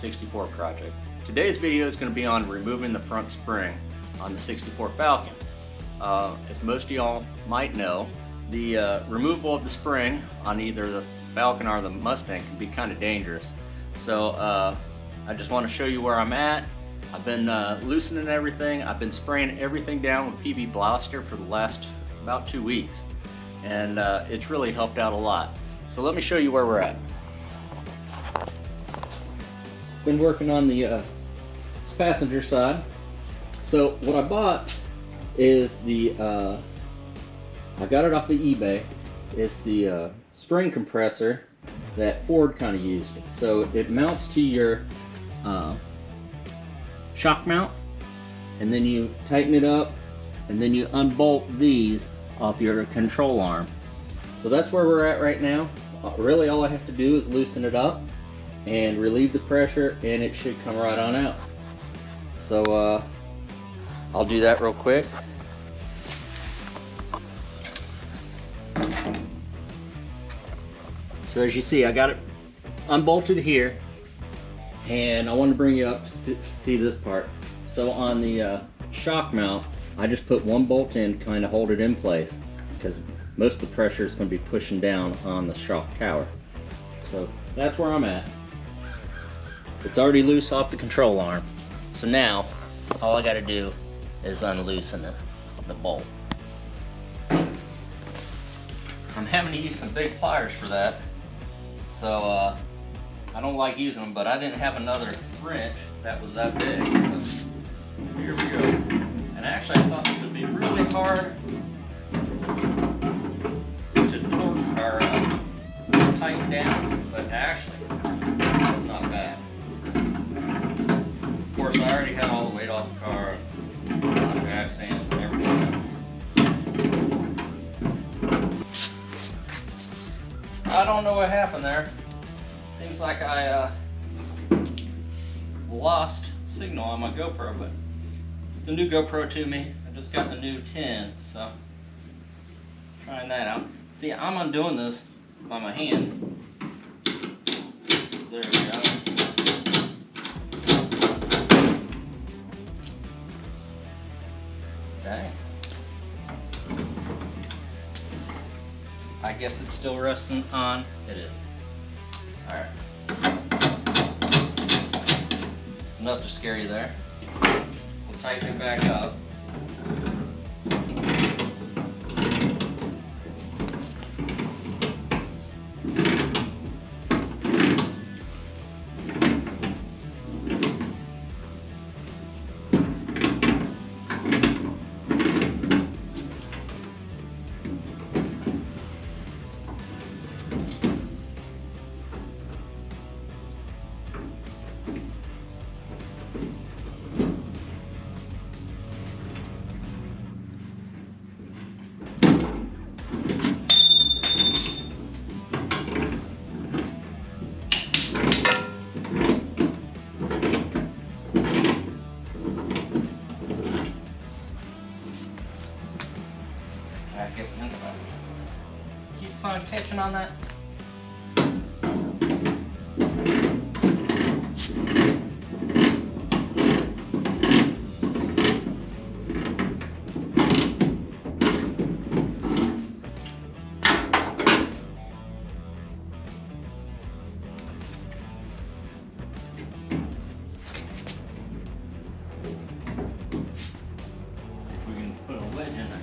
64 project. Today's video is going to be on removing the front spring on the 64 Falcon. As most of y'all might know, the removal of the spring on either the Falcon or the Mustang can be kind of dangerous. So I just want to show you where I'm at. I've been loosening everything. I've been spraying everything down with PB Blaster for the last about 2 weeks, and it's really helped out a lot. So let me show you where we're at. Been working on the passenger side. So what I bought is the I got it off of eBay. It's the spring compressor that Ford kind of used. So it mounts to your shock mount, and then you tighten it up, and then you unbolt these off your control arm. So that's where we're at right now. Really all I have to do is loosen it up and relieve the pressure, and it should come right on out. So I'll do that real quick. So as you see, I got it unbolted here, and I want to bring you up to see this part. So on the shock mount, I just put one bolt in, kind of hold it in place, because most of the pressure is going to be pushing down on the shock tower. So that's where I'm at. It's already loose off the control arm. So now all I got to do is unloosen the bolt. I'm having to use some big pliers for that. So I don't like using them, but I didn't have another wrench that was that big. So here we go. And actually I thought this would be really hard to torque or tighten down, but actually it's not bad. Of course, I already had all the weight off the car, jack stands and everything. I don't know what happened there. Seems like I lost signal on my GoPro, but it's a new GoPro to me. I just got the new 10, so trying that out. See, I'm undoing this by my hand. There we go. Dang. I guess it's still resting on. It is. Alright. Enough to scare you there. We'll tighten it back up. Keeps on catching on that. See if we can put a wedge in there.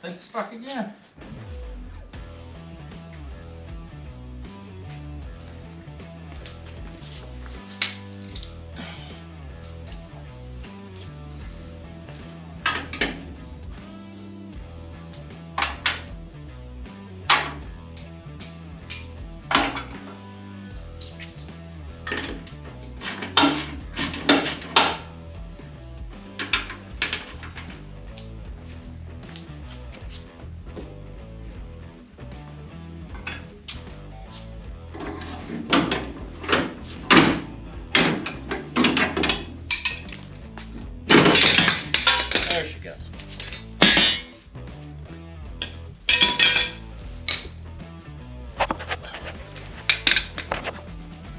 thing's stuck again. There she goes.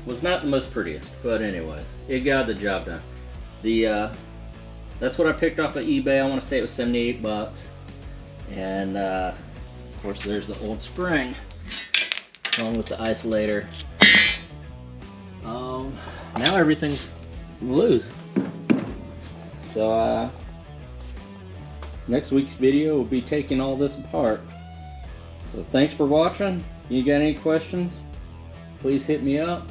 Was not the most prettiest, but anyways, it got the job done. That's what I picked off of eBay. I want to say it was 78 bucks. And of course there's the old spring along with the isolator. Now everything's loose. So next week's video will be taking all this apart. So thanks for watching. You got any questions? Please hit me up.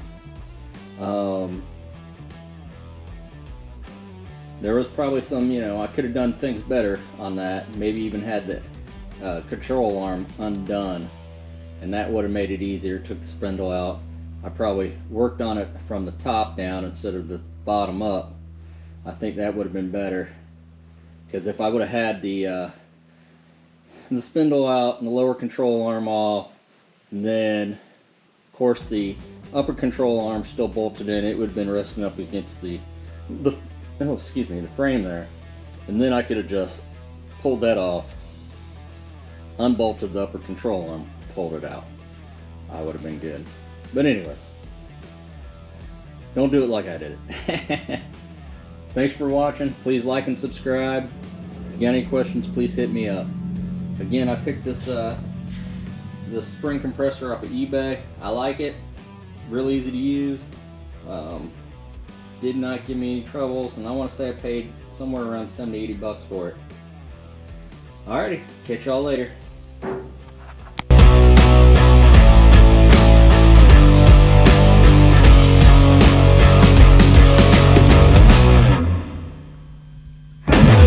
There was probably some, I could have done things better on that. Maybe even had the control arm undone, and that would have made it easier. Took the spindle out. I probably worked on it from the top down instead of the bottom up. I think that would have been better, because if I would have had the spindle out and the lower control arm off, and then of course the upper control arm still bolted in, it would have been resting up against the frame there, and then I could have just pulled that off, unbolted the upper control arm, pulled it out. I would have been good. But anyways, don't do it like I did it. Thanks for watching. Please like and subscribe. If you got any questions, please hit me up. Again, I picked this spring compressor off of eBay. I like it. Real easy to use. Did not give me any troubles, and I want to say I paid somewhere around 70-80 bucks for it. Alrighty, catch y'all later.